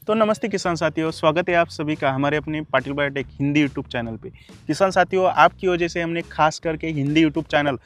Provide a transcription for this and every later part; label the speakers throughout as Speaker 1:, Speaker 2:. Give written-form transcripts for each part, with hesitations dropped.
Speaker 1: तो नमस्ते किसान साथियों, स्वागत है आप सभी का हमारे अपने Patil biotech Hindi YouTube channel पे। किसान साथियों, आपकी वजह से हमने खास करके हिंदी यूट्यूब चैनल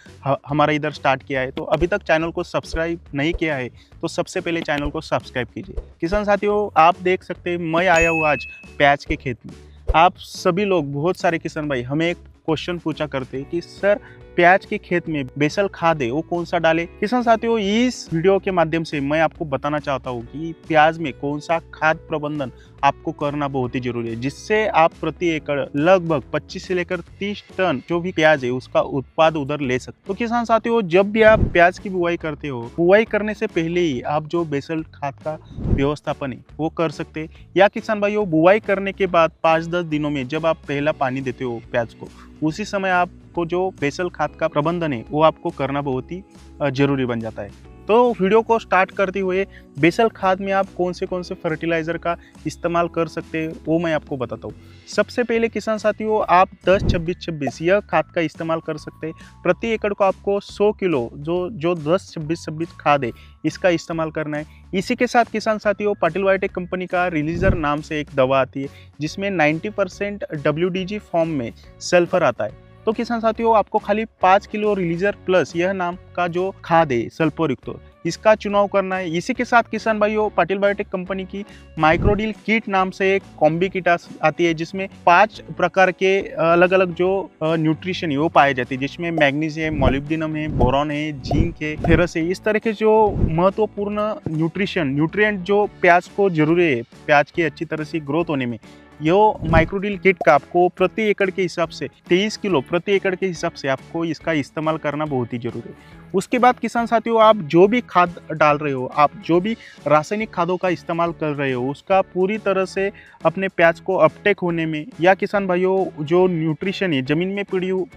Speaker 1: हमारा इधर स्टार्ट किया है। तो अभी तक चैनल को सब्सक्राइब नहीं किया है तो सबसे पहले चैनल को सब्सक्राइब कीजिए। किसान साथियों, आप देख सकते हैं मैं आया हूँ आज प्याज के खेत में। आप सभी लोग, बहुत सारे किसान भाई हमें एक क्वेश्चन पूछा करते हैं कि सर प्याज के खेत में बेसल खाद है वो कौन सा डाले। किसान साथियों, इस वीडियो के माध्यम से मैं आपको बताना चाहता हूँ कि प्याज में कौन सा खाद प्रबंधन आपको करना बहुत ही जरूरी है, जिससे आप प्रति एकड़ लगभग 25 से लेकर 30 टन जो भी प्याज है उसका उत्पाद उधर ले सकते। तो किसान साथियों, जब भी आप प्याज की बुआई करते हो, बुआई करने से पहले ही आप जो बेसल खाद का व्यवस्थापन है वो कर सकते हैं। या किसान भाइयों, बुआई करने के बाद 5-10 दिनों में जब आप पहला पानी देते हो प्याज को, उसी समय आपको जो बेसल खाद का प्रबंधन है वो आपको करना बहुत ही जरूरी बन जाता है। तो वीडियो को स्टार्ट करते हुए बेसल खाद में आप कौन से फर्टिलाइज़र का इस्तेमाल कर सकते हैं वो मैं आपको बताता हूँ। सबसे पहले किसान साथियों, आप 10-26-26 यह खाद का इस्तेमाल कर सकते हैं। प्रति एकड़ को आपको 100 किलो जो 10-26-26 खाद है इसका इस्तेमाल करना है। इसी के साथ किसान साथियों, पाटिल बायोटेक कंपनी का रिलीजर नाम से एक दवा आती है जिसमें 90% WDG फॉर्म में सल्फर आता है। तो किसान साथियों, आपको खाली 5 किलो रिलीजर प्लस यह नाम का जो खाद है सल्फर युक्त, इसका चुनाव करना है। इसी के साथ किसान भाइयों, पाटिल बायोटेक कंपनी की माइक्रोडील किट नाम से एक कॉम्बी किट आती है जिसमें 5 प्रकार के अलग अलग जो न्यूट्रिशन है वो पाए जाते हैं, जिसमें मैग्नीशियम है, मोलिब्डेनम है, बोरॉन है, जिंक है, फेरस है। इस तरह के जो महत्वपूर्ण न्यूट्रिएंट जो प्याज को जरूरी है प्याज की अच्छी तरह से ग्रोथ होने में, यो माइक्रोडील किट का आपको प्रति एकड़ के हिसाब से 23 किलो प्रति एकड़ के हिसाब से आपको इसका इस्तेमाल करना बहुत ही जरूरी है। उसके बाद किसान साथियों, आप जो भी खाद डाल रहे हो, आप जो भी रासायनिक खादों का इस्तेमाल कर रहे हो, उसका पूरी तरह से अपने प्याज को अपटेक होने में, या किसान भाइयों जो न्यूट्रिशन है जमीन में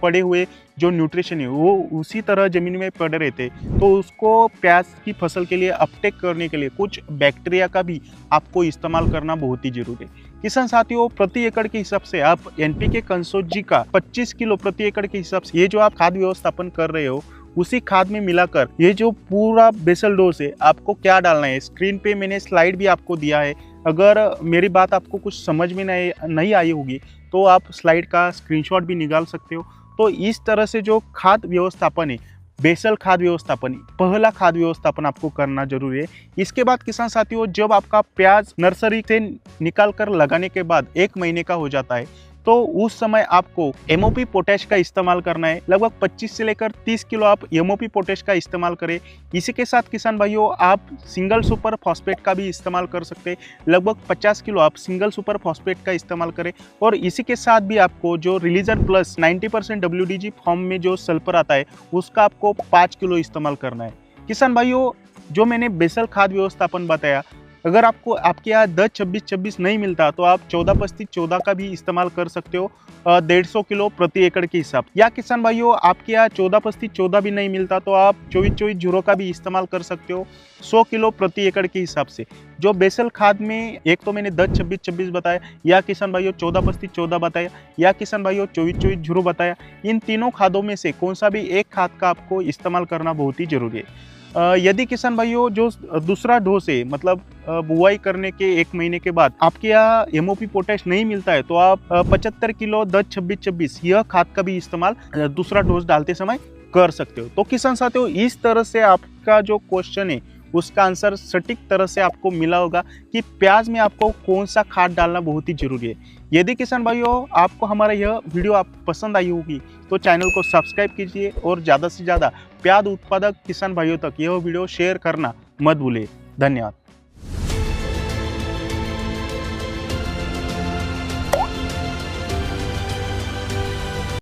Speaker 1: पड़े हुए जो न्यूट्रिशन है वो उसी तरह जमीन में पड़े रहते, तो उसको प्याज की फसल के लिए अपटेक करने के लिए कुछ बैक्टीरिया का भी आपको इस्तेमाल करना बहुत ही जरूरी है। किसान साथियों, प्रति एकड़ के हिसाब से आप NPK कंसोजी का 25 किलो प्रति एकड़ के हिसाब से ये जो आप खाद व्यवस्थापन कर रहे हो उसी खाद में मिलाकर ये जो पूरा बेसल डोज है आपको क्या डालना है, स्क्रीन पे मैंने स्लाइड भी आपको दिया है। अगर मेरी बात आपको कुछ समझ में नहीं आई होगी तो आप स्लाइड का स्क्रीनशॉट भी निकाल सकते हो। तो इस तरह से जो खाद व्यवस्थापन है, बेसल खाद व्यवस्थापन, पहला खाद व्यवस्थापन आपको करना जरूरी है। इसके बाद किसान साथियों, जब आपका प्याज नर्सरी से निकाल कर लगाने के बाद 1 महीने का हो जाता है तो उस समय आपको MOP पोटैश का इस्तेमाल करना है। लगभग 25 से लेकर 30 किलो आप MOP पोटैश का इस्तेमाल करें। इसी के साथ किसान भाइयों, आप सिंगल सुपर फॉस्फेट का भी इस्तेमाल कर सकते हैं। लगभग 50 किलो आप सिंगल सुपर फॉस्फेट का इस्तेमाल करें। और इसी के साथ भी आपको जो रिलीजर प्लस 90% WDG फॉर्म में जो सल्फर आता है उसका आपको 5 किलो इस्तेमाल करना है। किसान भाइयों, जो मैंने बेसल खाद व्यवस्थापन बताया, अगर आपको आपके यहाँ 10-26-26 नहीं मिलता तो आप 14-35-14 का भी इस्तेमाल कर सकते हो 150 किलो प्रति एकड़ के हिसाब। या किसान भाइयों, आपके यहाँ 14-35-14 भी नहीं मिलता तो आप 24-24-0 का भी इस्तेमाल कर सकते हो 100 किलो प्रति एकड़ के हिसाब से। जो बेसल खाद में एक तो मैंने 10-26-26 बताया, या किसान भाइयों 14-35-14 बताया, या किसान भाइयों 24-24-0 बताया, इन तीनों खादों में से कौन सा भी एक खाद का आपको इस्तेमाल करना बहुत ही जरूरी है। यदि किसान भाइयों जो दूसरा डोज है, मतलब बुआई करने के 1 महीने के बाद आपके यहाँ MOP पोटैश नहीं मिलता है तो आप 75 किलो 10-26-26 यह खाद का भी इस्तेमाल दूसरा डोज डालते समय कर सकते हो। तो किसान साथियों, इस तरह से आपका जो क्वेश्चन है उसका आंसर सटीक तरह से आपको मिला होगा कि प्याज में आपको कौन सा खाद डालना बहुत ही जरूरी है। यदि किसान भाइयों आपको हमारा यह वीडियो पसंद आई होगी तो चैनल को सब्सक्राइब कीजिए और ज़्यादा से ज़्यादा प्याज उत्पादक किसान भाइयों तक यह वीडियो शेयर करना मत भूलिए। धन्यवाद।